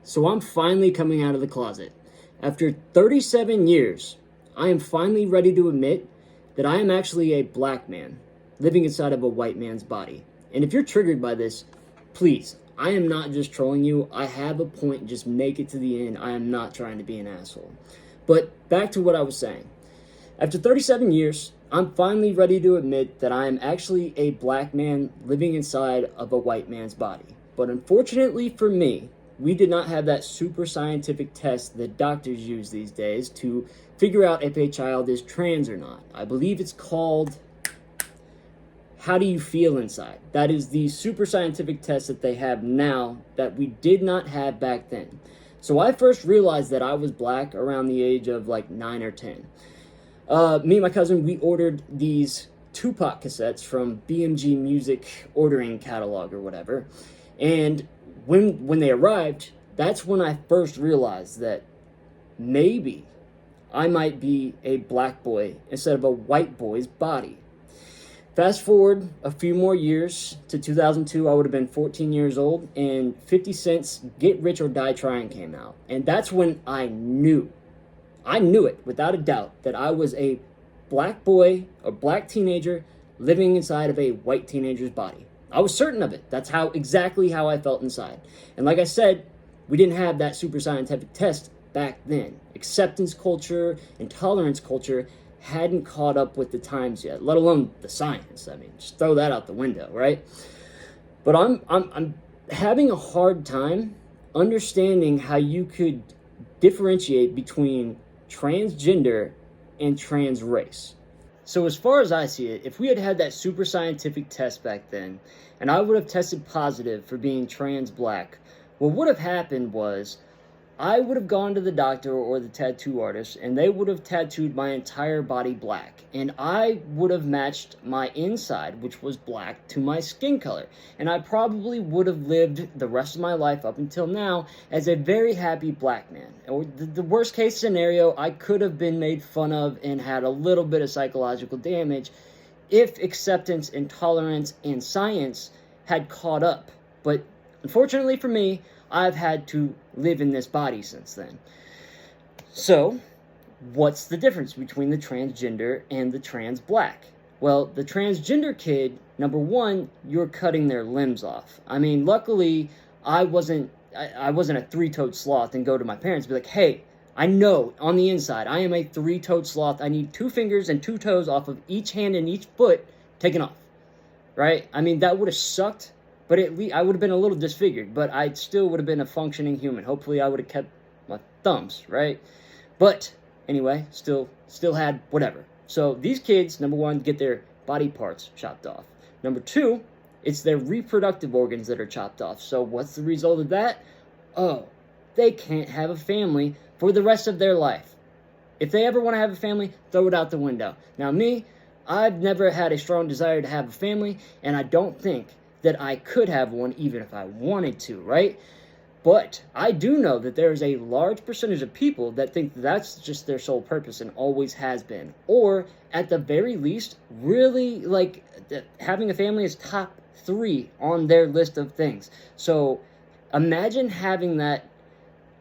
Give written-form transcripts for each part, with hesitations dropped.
So I'm finally coming out of the closet. After 37 years, I am finally ready to admit that I am actually a black man living inside of a white man's body. And if you're triggered by this, please, I am not just trolling you. I have a point. Just make it to the end. I am not trying to be an asshole. But back to what I was saying. After 37 years, I'm finally ready to admit that I am actually a black man living inside of a white man's body. But unfortunately for me, we did not have that super scientific test that doctors use these days to figure out if a child is trans or not. I believe it's called How Do You Feel Inside? That is the super scientific test that they have now that we did not have back then. So I first realized that I was black around the age of like 9 or 10. Me and my cousin, we ordered these Tupac cassettes from BMG Music ordering catalog or whatever. And when they arrived, that's when I first realized that maybe I might be a black boy instead of a white boy's body. Fast forward a few more years to 2002, I would have been 14 years old, and 50 Cent's Get Rich or Die Trying came out. And that's when I knew it without a doubt that I was a black boy, a black teenager living inside of a white teenager's body. I was certain of it. That's exactly how I felt inside. And like I said, we didn't have that super scientific test back then. Acceptance culture and tolerance culture hadn't caught up with the times yet, let alone the science. I mean, just throw that out the window, right? But I'm having a hard time understanding how you could differentiate between transgender and trans race. So as far as I see it, if we had had that super scientific test back then, and I would have tested positive for being trans black, what would have happened was I would have gone to the doctor or the tattoo artist, and they would have tattooed my entire body black. And I would have matched my inside, which was black, to my skin color. And I probably would have lived the rest of my life up until now as a very happy black man. Or the worst case scenario, I could have been made fun of and had a little bit of psychological damage if acceptance and tolerance and science had caught up. But unfortunately for me, I've had to live in this body since then. So, what's the difference between the transgender and the trans black? Well, the transgender kid, number one, you're cutting their limbs off. I mean, luckily, I wasn't a three-toed sloth and go to my parents and be like, hey, I know on the inside I am a three-toed sloth. I need 2 fingers and 2 toes off of each hand and each foot taken off. Right? I mean, that would have sucked. But at least I would have been a little disfigured, but I still would have been a functioning human. Hopefully I would have kept my thumbs, right? But anyway, still had whatever. So these kids, number one, get their body parts chopped off. Number two, it's their reproductive organs that are chopped off. So what's the result of that? Oh, they can't have a family for the rest of their life. If they ever want to have a family, throw it out the window. Now me, I've never had a strong desire to have a family, and I don't think that I could have one even if I wanted to, right? But I do know that there is a large percentage of people that think that's just their sole purpose and always has been. Or, at the very least, really, like, having a family is top 3 on their list of things. So, imagine having that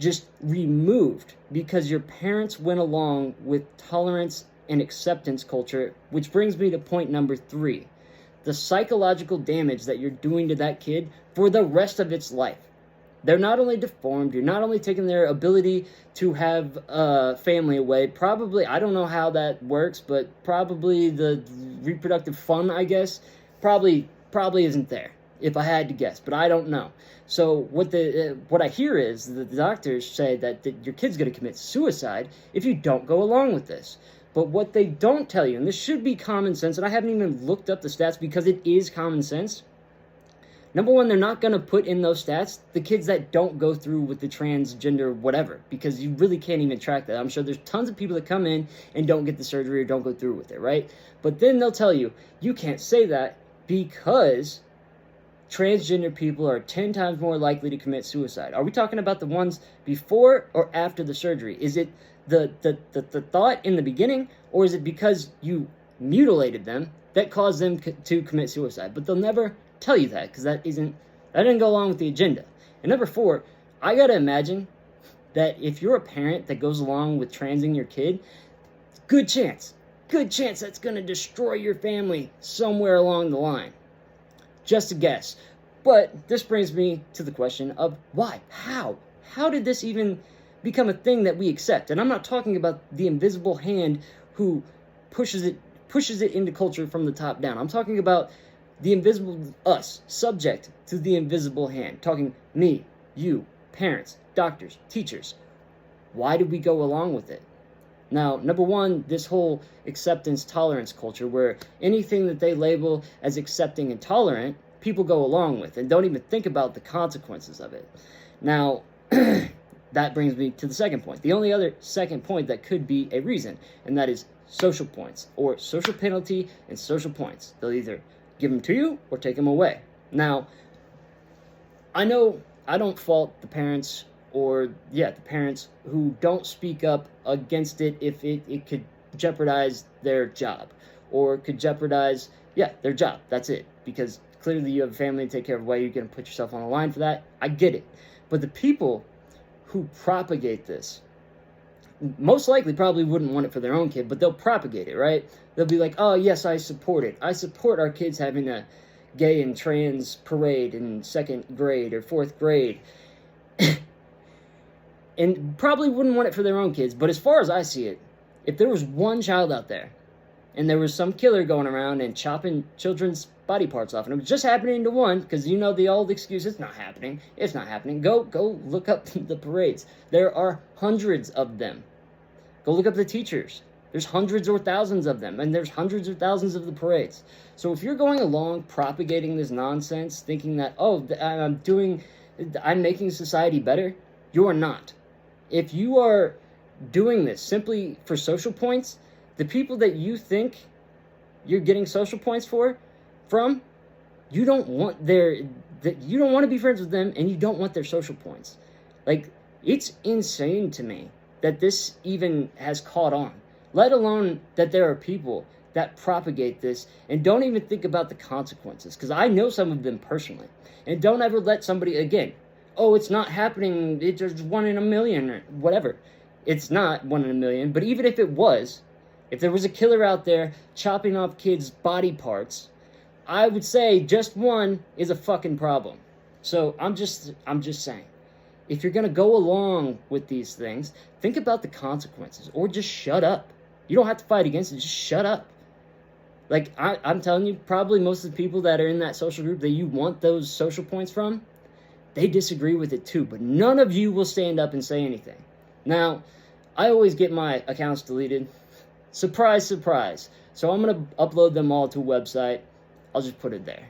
just removed because your parents went along with tolerance and acceptance culture, which brings me to point number 3. The psychological damage that you're doing to that kid for the rest of its life. They're not only deformed, you're not only taking their ability to have a family away, probably, I don't know how that works, but probably the reproductive fun, I guess, probably isn't there, if I had to guess, but I don't know. So what I hear is that the doctors say that your kid's going to commit suicide if you don't go along with this. But what they don't tell you, and this should be common sense, and I haven't even looked up the stats because it is common sense. Number one, they're not going to put in those stats the kids that don't go through with the transgender whatever, because you really can't even track that. I'm sure there's tons of people that come in and don't get the surgery or don't go through with it, right? But then they'll tell you, you can't say that because transgender people are 10 times more likely to commit suicide. Are we talking about the ones before or after the surgery? Is it the thought in the beginning, or is it because you mutilated them that caused them to commit suicide? But they'll never tell you that because that didn't go along with the agenda. And number 4, I gotta imagine that if you're a parent that goes along with transing your kid, good chance that's gonna destroy your family somewhere along the line. Just a guess. But this brings me to the question of why? How? How did this even become a thing that we accept? And I'm not talking about the invisible hand who pushes it into culture from the top down. I'm talking about the invisible us, subject to the invisible hand. Talking me, you, parents, doctors, teachers. Why did we go along with it? Now, number one, this whole acceptance tolerance culture where anything that they label as accepting and tolerant, people go along with and don't even think about the consequences of it. Now, that brings me to the second point. The only other second point that could be a reason, and that is social points, or social penalty and social points. They'll either give them to you or take them away. Now, I know I don't fault the parents the parents who don't speak up against it if it could jeopardize their job or could jeopardize, their job. That's it. Because clearly you have a family to take care of. Why you're going to put yourself on the line for that? I get it. But the people who propagate this most likely probably wouldn't want it for their own kid, but they'll propagate it, right? They'll be like, oh, yes, I support it. I support our kids having a gay and trans parade in 2nd grade or 4th grade. And probably wouldn't want it for their own kids. But as far as I see it, if there was one child out there and there was some killer going around and chopping children's body parts off, and it was just happening to one, because you know the old excuse, it's not happening. Go look up the parades. There are hundreds of them. Go look up the teachers. There's hundreds or thousands of them, and there's hundreds or thousands of the parades. So if you're going along propagating this nonsense, thinking that, I'm making society better, you're not. If you are doing this simply for social points, the people that you think you're getting social points from, you don't want to be friends with them, and you don't want their social points. Like, it's insane to me that this even has caught on, let alone that there are people that propagate this and don't even think about the consequences, because I know some of them personally. And don't ever let somebody, again, oh, it's not happening, it's just 1 in a million or whatever. It's not 1 in a million, but even if it was, if there was a killer out there chopping off kids' body parts, I would say just one is a fucking problem. So I'm just saying, if you're going to go along with these things, think about the consequences, or just shut up. You don't have to fight against it, just shut up. Like, I'm telling you, probably most of the people that are in that social group that you want those social points from, they disagree with it too, but none of you will stand up and say anything. Now, I always get my accounts deleted. Surprise, surprise. So I'm going to upload them all to a website. I'll just put it there.